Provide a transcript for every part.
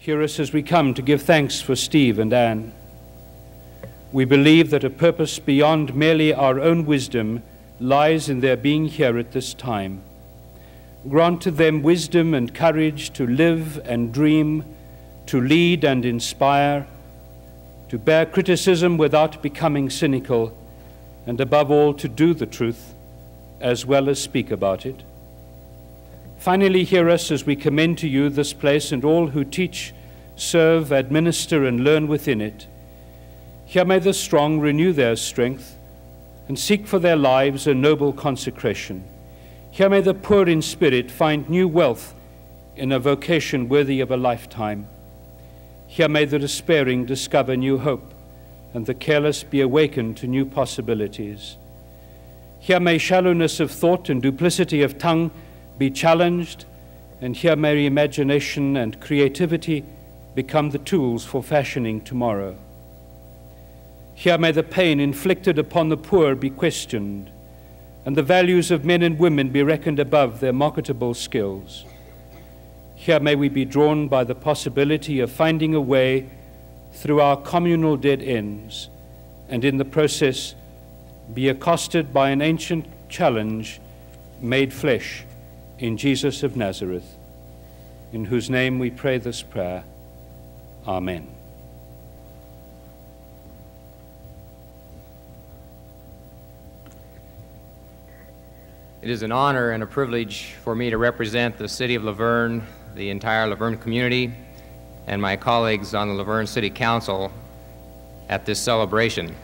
Hear us as we come to give thanks for Steve and Anne. We believe that a purpose beyond merely our own wisdom lies in their being here at this time. Grant to them wisdom and courage to live and dream, to lead and inspire, to bear criticism without becoming cynical, and above all, to do the truth as well as speak about it. Finally, hear us as we commend to you this place and all who teach, serve, administer, and learn within it. Here may the strong renew their strength and seek for their lives a noble consecration. Here may the poor in spirit find new wealth in a vocation worthy of a lifetime. Here may the despairing discover new hope and the careless be awakened to new possibilities. Here may shallowness of thought and duplicity of tongue be challenged, and here may imagination and creativity become the tools for fashioning tomorrow. Here may the pain inflicted upon the poor be questioned, and the values of men and women be reckoned above their marketable skills. Here may we be drawn by the possibility of finding a way through our communal dead ends, and in the process be accosted by an ancient challenge made flesh in Jesus of Nazareth, in whose name we pray this prayer. Amen. It is an honor and a privilege for me to represent the city of La Verne, the entire La Verne community, and my colleagues on the La Verne City Council at this celebration.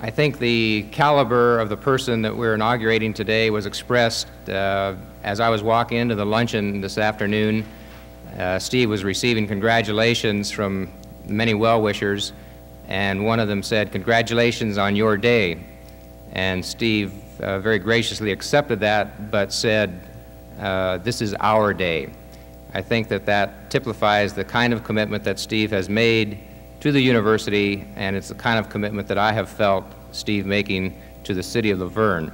I think the caliber of the person that we're inaugurating today was expressed as I was walking into the luncheon this afternoon. Steve was receiving congratulations from many well-wishers, and one of them said, "Congratulations on your day." And Steve very graciously accepted that, but said, "This is our day." I think that that typifies the kind of commitment that Steve has made to the university, and it's the kind of commitment that I have felt Steve making to the city of La Verne.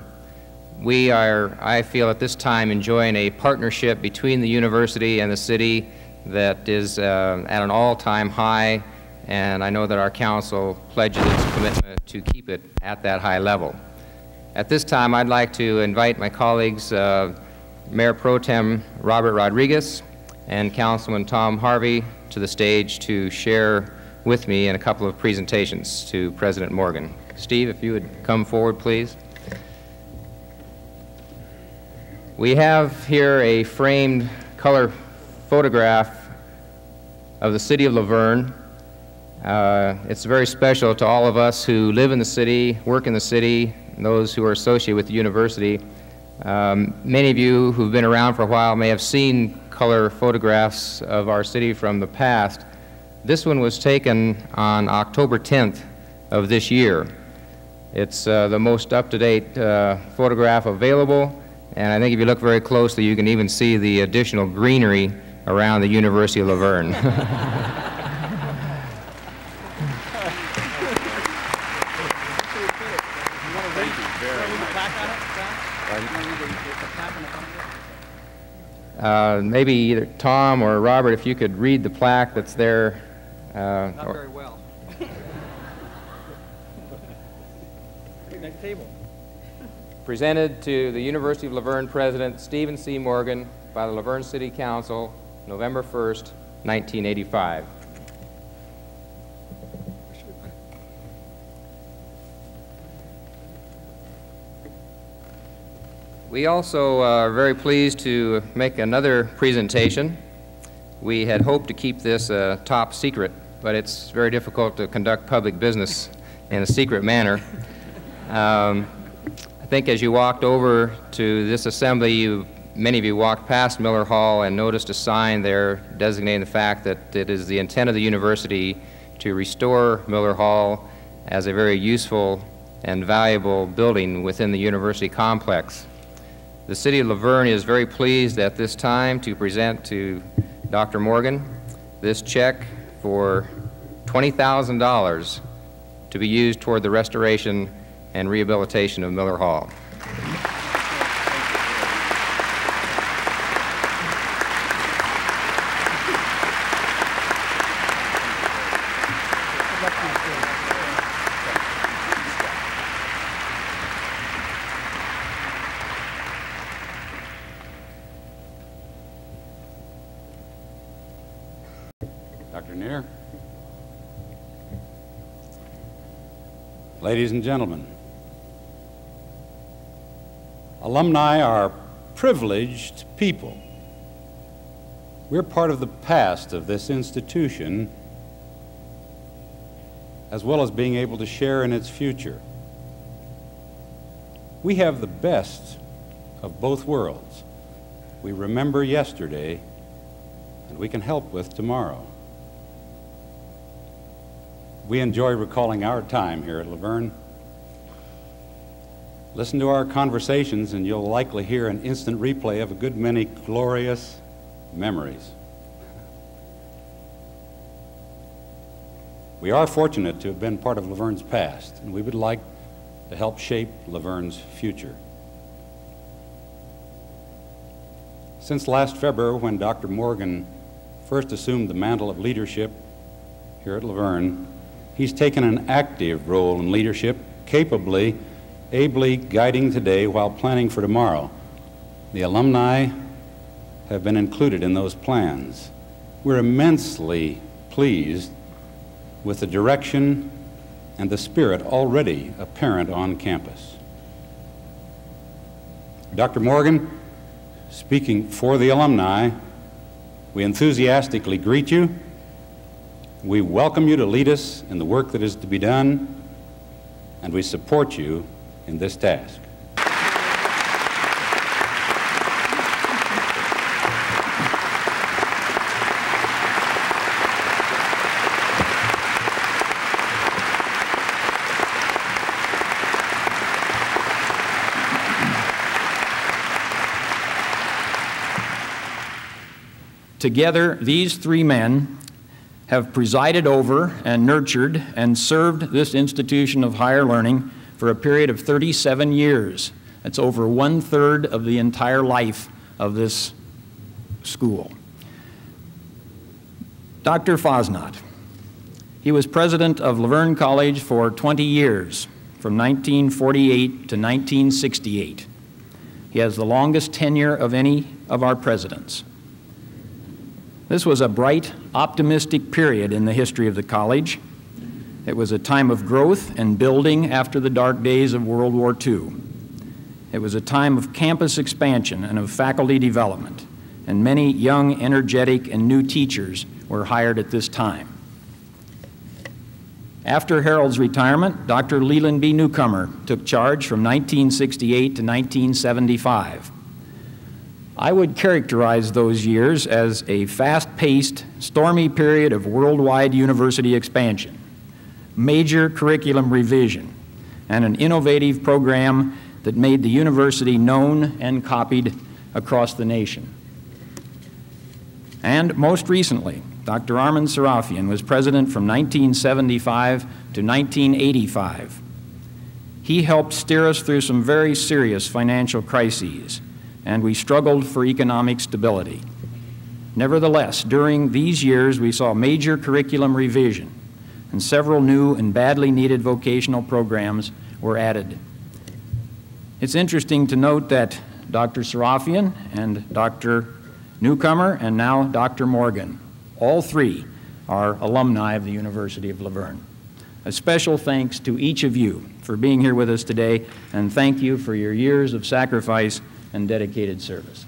We are, I feel at this time, enjoying a partnership between the university and the city that is at an all-time high, and I know that our council pledges its commitment to keep it at that high level. At this time, I'd like to invite my colleagues, Mayor Pro Tem Robert Rodriguez and Councilman Tom Harvey, to the stage to share with me in a couple of presentations to President Morgan. Steve, if you would come forward, please. We have here a framed color photograph of the city of La Verne. It's very special to all of us who live in the city, work in the city, and those who are associated with the university. Many of you who've been around for a while may have seen color photographs of our city from the past. This one was taken on October 10th of this year. It's the most up-to-date photograph available, and I think if you look very closely, you can even see the additional greenery around the University of La Verne. Maybe either Tom or Robert, if you could read the plaque that's there. Not very well. Next table. Presented to the University of La Verne President Stephen C. Morgan by the La Verne City Council, November 1st, 1985. We also are very pleased to make another presentation. We had hoped to keep this top secret, but it's very difficult to conduct public business in a secret manner. I think as you walked over to this assembly, many of you walked past Miller Hall and noticed a sign there designating the fact that it is the intent of the university to restore Miller Hall as a very useful and valuable building within the university complex. The city of La Verne is very pleased at this time to present to Dr. Morgan this check for $20,000 to be used toward the restoration and rehabilitation of Miller Hall. Neill. Ladies and gentlemen, alumni are privileged people. We're part of the past of this institution, as well as being able to share in its future. We have the best of both worlds. We remember yesterday, and we can help with tomorrow. We enjoy recalling our time here at La Verne. Listen to our conversations and you'll likely hear an instant replay of a good many glorious memories. We are fortunate to have been part of La Verne's past, and we would like to help shape La Verne's future. Since last February, when Dr. Morgan first assumed the mantle of leadership here at La Verne, he's taken an active role in leadership, capably, ably guiding today while planning for tomorrow. The alumni have been included in those plans. We're immensely pleased with the direction and the spirit already apparent on campus. Dr. Morgan, speaking for the alumni, we enthusiastically greet you. We welcome you to lead us in the work that is to be done, and we support you in this task. Together, these three men have presided over and nurtured and served this institution of higher learning for a period of 37 years. That's over 1/3 of the entire life of this school. Dr. Fosnot, he was president of La Verne College for 20 years, from 1948 to 1968. He has the longest tenure of any of our presidents. This was a bright, optimistic period in the history of the college. It was a time of growth and building after the dark days of World War II. It was a time of campus expansion and of faculty development, and many young, energetic, and new teachers were hired at this time. After Harold's retirement, Dr. Leland B. Newcomer took charge from 1968 to 1975. I would characterize those years as a fast-paced, stormy period of worldwide university expansion, major curriculum revision, and an innovative program that made the university known and copied across the nation. And most recently, Dr. Armand Sarafian was president from 1975 to 1985. He helped steer us through some very serious financial crises, and we struggled for economic stability. Nevertheless, during these years, we saw major curriculum revision, and several new and badly needed vocational programs were added. It's interesting to note that Dr. Sarafian and Dr. Newcomer and now Dr. Morgan, all three are alumni of the University of La Verne. A special thanks to each of you for being here with us today, and thank you for your years of sacrifice and dedicated service.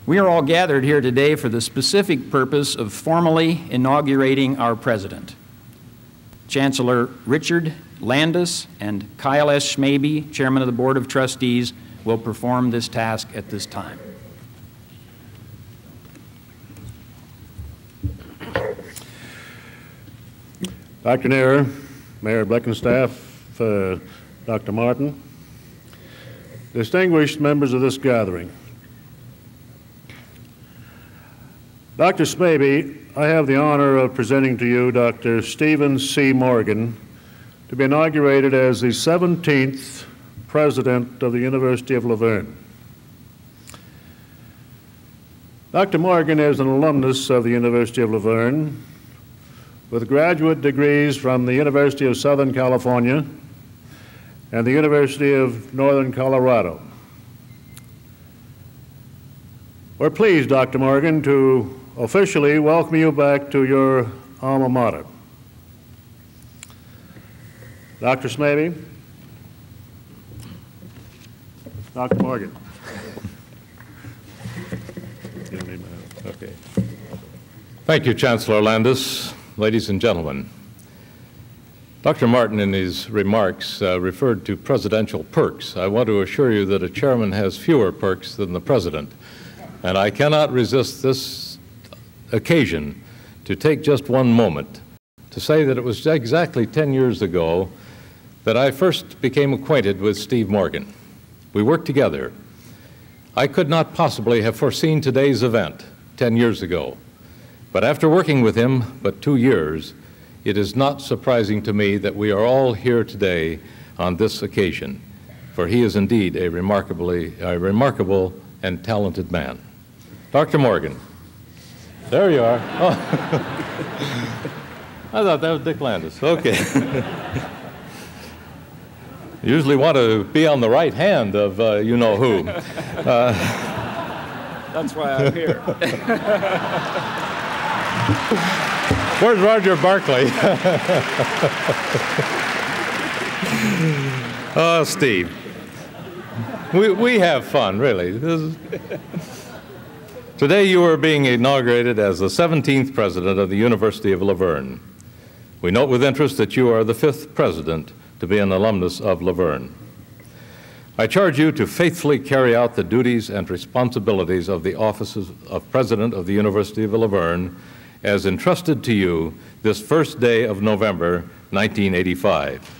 We are all gathered here today for the specific purpose of formally inaugurating our president. Chancellor Richard Landis and Kyle S. Schmaby, Chairman of the Board of Trustees, will perform this task at this time. Dr. Neill, Mayor Bleckenstaff, Dr. Martin, distinguished members of this gathering. Dr. Schmaby, I have the honor of presenting to you Dr. Stephen C. Morgan to be inaugurated as the 17th President of the University of La Verne. Dr. Morgan is an alumnus of the University of La Verne with graduate degrees from the University of Southern California and the University of Northern Colorado. We're pleased, Dr. Morgan, to officially welcome you back to your alma mater. Dr. Smaby, Dr. Morgan. You don't need my help. Okay. Thank you, Chancellor Landis. Ladies and gentlemen, Dr. Martin in his remarks referred to presidential perks. I want to assure you that a chairman has fewer perks than the president, and I cannot resist this occasion to take just one moment to say that it was exactly 10 years ago that I first became acquainted with Steve Morgan. We worked together. I could not possibly have foreseen today's event 10 years ago, but after working with him but 2 years, it is not surprising to me that we are all here today on this occasion, for he is indeed a remarkable and talented man. Dr. Morgan, there you are. Oh. I thought that was Dick Landis. Okay. Usually want to be on the right hand of you-know-who. That's why I'm here. Where's Roger Barkley? Oh, Steve. We have fun, really. Today you are being inaugurated as the 17th president of the University of La Verne. We note with interest that you are the 5th president to be an alumnus of La Verne. I charge you to faithfully carry out the duties and responsibilities of the offices of President of the University of La Verne as entrusted to you this first day of November, 1985.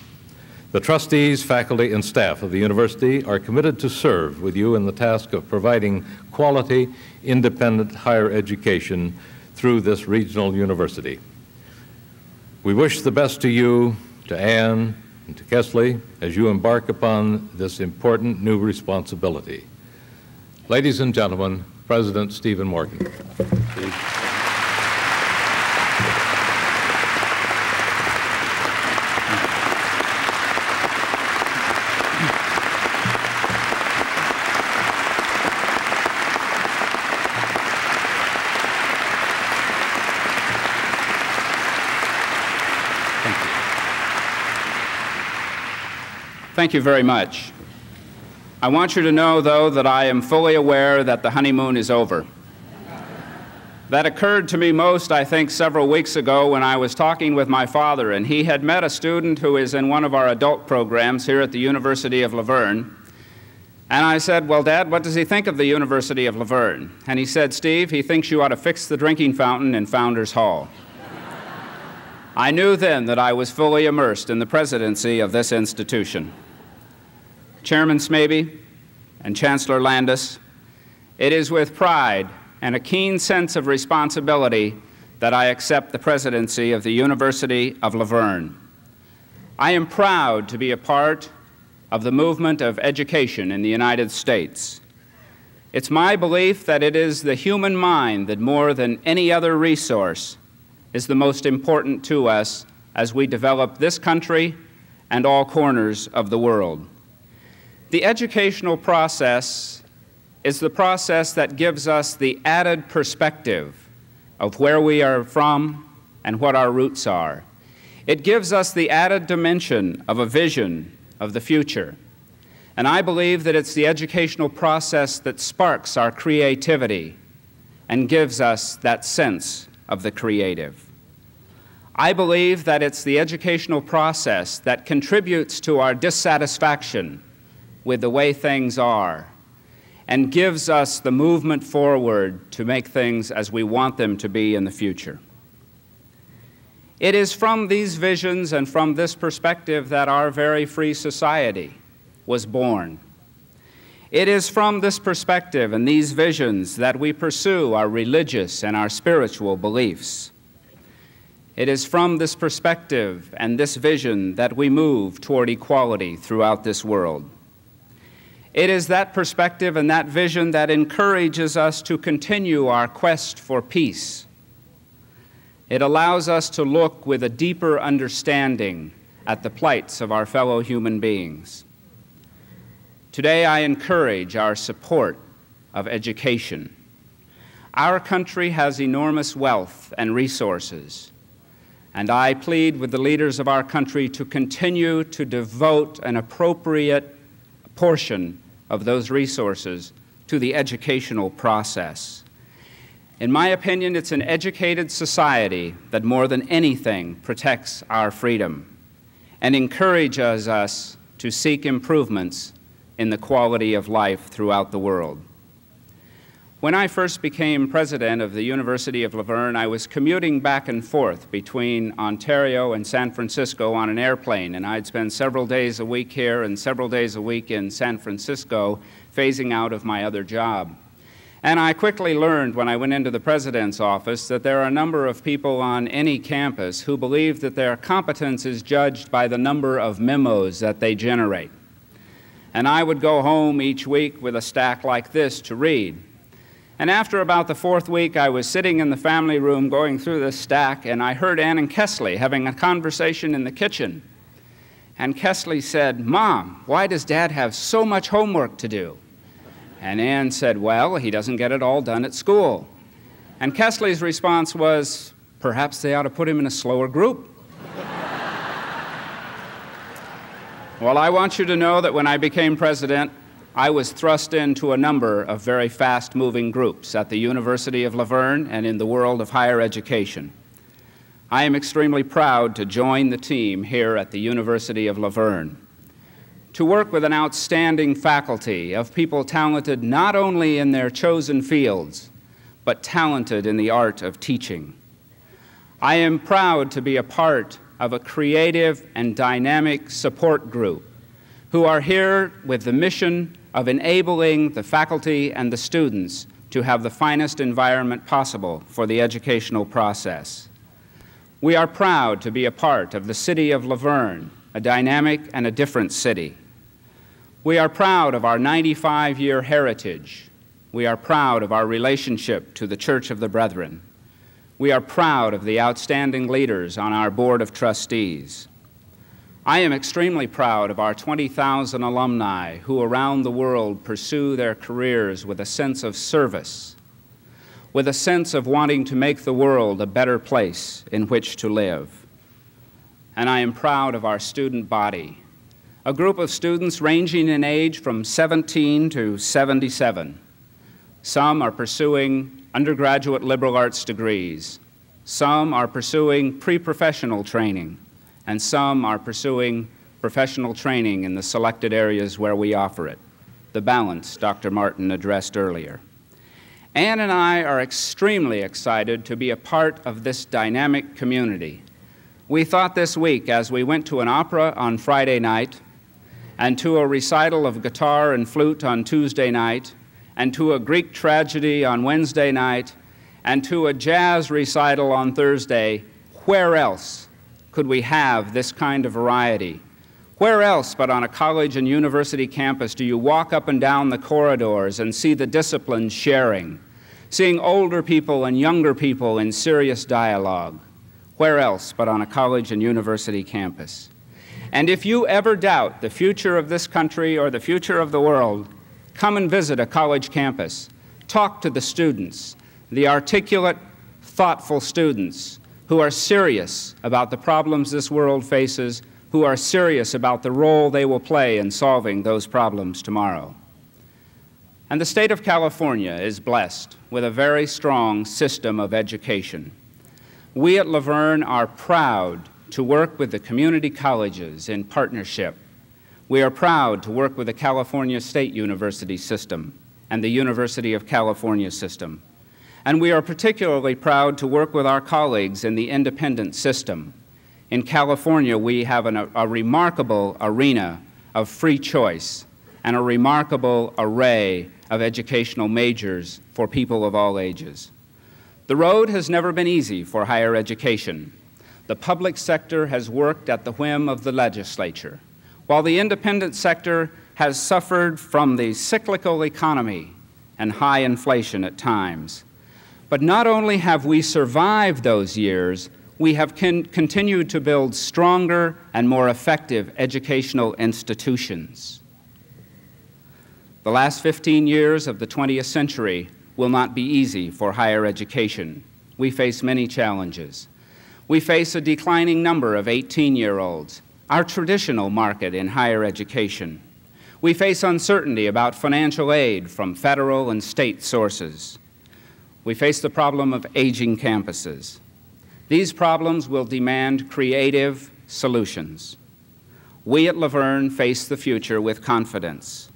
The trustees, faculty, and staff of the university are committed to serve with you in the task of providing quality, independent higher education through this regional university. We wish the best to you, to Anne, and to Kesley as you embark upon this important new responsibility. Ladies and gentlemen, President Stephen Morgan. Thank you very much. I want you to know, though, that I am fully aware that the honeymoon is over. That occurred to me most, I think, several weeks ago when I was talking with my father, and he had met a student who is in one of our adult programs here at the University of La Verne. And I said, well, Dad, what does he think of the University of La Verne? And he said, Steve, he thinks you ought to fix the drinking fountain in Founders Hall. I knew then that I was fully immersed in the presidency of this institution. Chairman Smaby and Chancellor Landis, it is with pride and a keen sense of responsibility that I accept the presidency of the University of La Verne. I am proud to be a part of the movement of education in the United States. It's my belief that it is the human mind that more than any other resource is the most important to us as we develop this country and all corners of the world. The educational process is the process that gives us the added perspective of where we are from and what our roots are. It gives us the added dimension of a vision of the future. And I believe that it's the educational process that sparks our creativity and gives us that sense of the creative. I believe that it's the educational process that contributes to our dissatisfaction with the way things are and gives us the movement forward to make things as we want them to be in the future. It is from these visions and from this perspective that our very free society was born. It is from this perspective and these visions that we pursue our religious and our spiritual beliefs. It is from this perspective and this vision that we move toward equality throughout this world. It is that perspective and that vision that encourages us to continue our quest for peace It allows us to look with a deeper understanding at the plights of our fellow human beings. Today, I encourage our support of education. Our country has enormous wealth and resources, and I plead with the leaders of our country to continue to devote an appropriate portion of those resources to the educational process. In my opinion, it's an educated society that more than anything protects our freedom and encourages us to seek improvements in the quality of life throughout the world. When I first became president of the University of La Verne, I was commuting back and forth between Ontario and San Francisco on an airplane, and I'd spend several days a week here and several days a week in San Francisco, phasing out of my other job. And I quickly learned when I went into the president's office that there are a number of people on any campus who believe that their competence is judged by the number of memos that they generate. And I would go home each week with a stack like this to read. And after about the fourth week, I was sitting in the family room going through this stack, and I heard Ann and Kesley having a conversation in the kitchen. And Kesley said, "Mom, why does Dad have so much homework to do?" And Ann said, "Well, he doesn't get it all done at school." And Kesley's response was, "Perhaps they ought to put him in a slower group." Well, I want you to know that when I became president, I was thrust into a number of very fast-moving groups at the University of La Verne and in the world of higher education. I am extremely proud to join the team here at the University of La Verne, to work with an outstanding faculty of people talented not only in their chosen fields, but talented in the art of teaching. I am proud to be a part of a creative and dynamic support group who are here with the mission of enabling the faculty and the students to have the finest environment possible for the educational process. We are proud to be a part of the city of La Verne, a dynamic and a different city. We are proud of our 95-year heritage. We are proud of our relationship to the Church of the Brethren. We are proud of the outstanding leaders on our Board of Trustees. I am extremely proud of our 20,000 alumni who around the world pursue their careers with a sense of service, with a sense of wanting to make the world a better place in which to live. And I am proud of our student body, a group of students ranging in age from 17 to 77. Some are pursuing undergraduate liberal arts degrees. Some are pursuing pre-professional training, and some are pursuing professional training in the selected areas where we offer it, the balance Dr. Martin addressed earlier. Ann and I are extremely excited to be a part of this dynamic community. We thought this week, as we went to an opera on Friday night, and to a recital of guitar and flute on Tuesday night, and to a Greek tragedy on Wednesday night, and to a jazz recital on Thursday, where else could we have this kind of variety? Where else but on a college and university campus do you walk up and down the corridors and see the disciplines sharing, seeing older people and younger people in serious dialogue? Where else but on a college and university campus? And if you ever doubt the future of this country or the future of the world, come and visit a college campus. Talk to the students, the articulate, thoughtful students who are serious about the problems this world faces, who are serious about the role they will play in solving those problems tomorrow. And the state of California is blessed with a very strong system of education. We at La Verne are proud to work with the community colleges in partnership. We are proud to work with the California State University system and the University of California system. And we are particularly proud to work with our colleagues in the independent system. In California, we have a remarkable arena of free choice and a remarkable array of educational majors for people of all ages. The road has never been easy for higher education. The public sector has worked at the whim of the legislature, while the independent sector has suffered from the cyclical economy and high inflation at times. But not only have we survived those years, we have continued to build stronger and more effective educational institutions. The last 15 years of the 20th century will not be easy for higher education. We face many challenges. We face a declining number of 18-year-olds, our traditional market in higher education. We face uncertainty about financial aid from federal and state sources. We face the problem of aging campuses. These problems will demand creative solutions. We at La Verne face the future with confidence.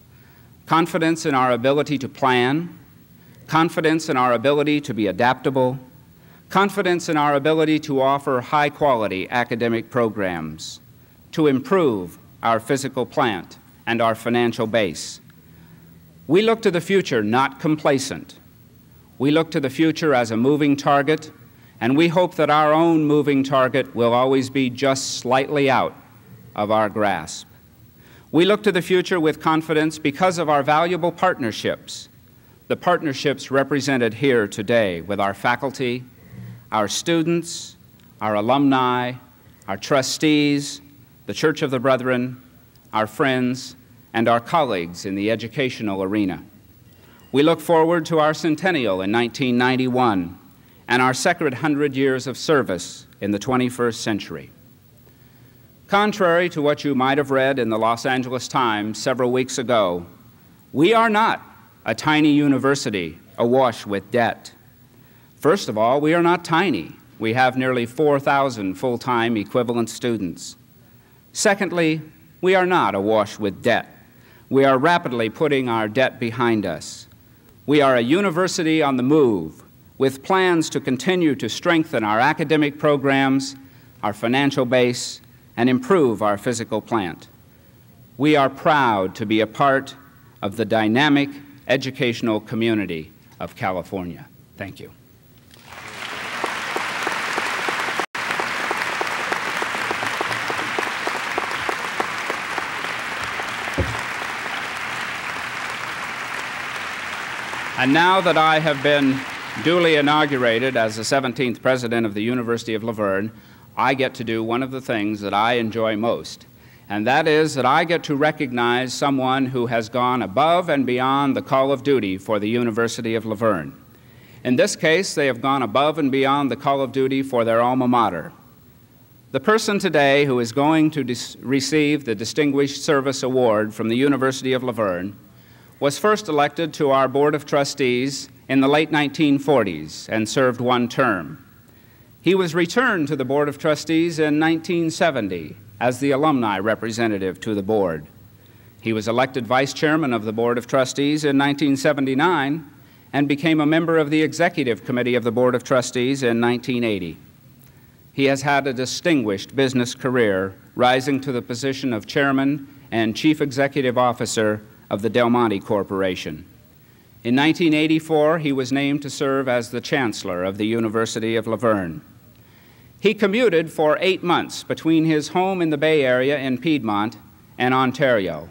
Confidence in our ability to plan, confidence in our ability to be adaptable, confidence in our ability to offer high-quality academic programs, to improve our physical plant and our financial base. We look to the future not complacent. We look to the future as a moving target, and we hope that our own moving target will always be just slightly out of our grasp. We look to the future with confidence because of our valuable partnerships, the partnerships represented here today with our faculty, our students, our alumni, our trustees, the Church of the Brethren, our friends, and our colleagues in the educational arena. We look forward to our centennial in 1991 and our second 100 years of service in the 21st century. Contrary to what you might have read in the Los Angeles Times several weeks ago, we are not a tiny university awash with debt. First of all, we are not tiny. We have nearly 4,000 full-time equivalent students. Secondly, we are not awash with debt. We are rapidly putting our debt behind us. We are a university on the move, with plans to continue to strengthen our academic programs, our financial base, and improve our physical plant. We are proud to be a part of the dynamic educational community of California. Thank you. And now that I have been duly inaugurated as the 17th president of the University of La Verne, I get to do one of the things that I enjoy most, and that is that I get to recognize someone who has gone above and beyond the call of duty for the University of La Verne. In this case, they have gone above and beyond the call of duty for their alma mater. The person today who is going to receive the Distinguished Service Award from the University of La Verne was first elected to our Board of Trustees in the late 1940s and served one term. He was returned to the Board of Trustees in 1970 as the alumni representative to the board. He was elected vice chairman of the Board of Trustees in 1979 and became a member of the Executive Committee of the Board of Trustees in 1980. He has had a distinguished business career, rising to the position of chairman and chief executive officer of the Del Monte Corporation. In 1984, he was named to serve as the chancellor of the University of La Verne. He commuted for 8 months between his home in the Bay Area in Piedmont and Ontario.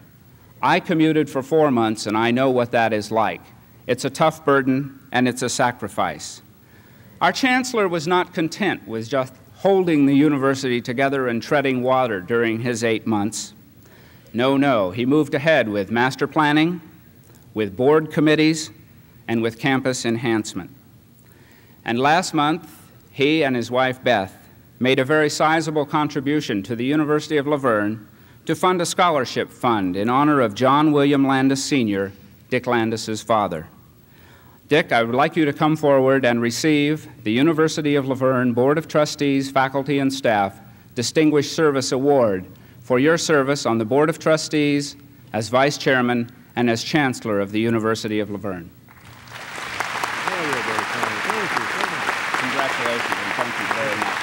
I commuted for 4 months, and I know what that is like. It's a tough burden, and it's a sacrifice. Our chancellor was not content with just holding the university together and treading water during his 8 months. No, he moved ahead with master planning, with board committees, and with campus enhancement. And last month, he and his wife Beth made a very sizable contribution to the University of La Verne to fund a scholarship fund in honor of John William Landis Sr., Dick Landis's father. Dick, I would like you to come forward and receive the University of La Verne Board of Trustees, faculty, and staff Distinguished Service Award for your service on the Board of Trustees as Vice Chairman and as Chancellor of the University of La Verne. Congratulations, and thank you very much.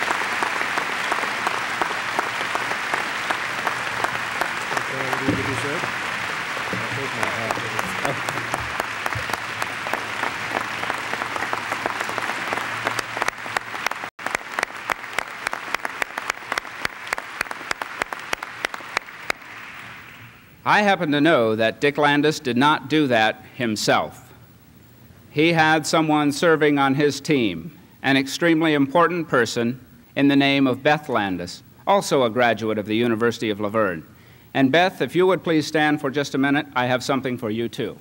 I happen to know that Dick Landis did not do that himself. he had someone serving on his team, an extremely important person in the name of Beth Landis, also a graduate of the University of La Verne. And Beth, if you would please stand for just a minute, I have something for you too.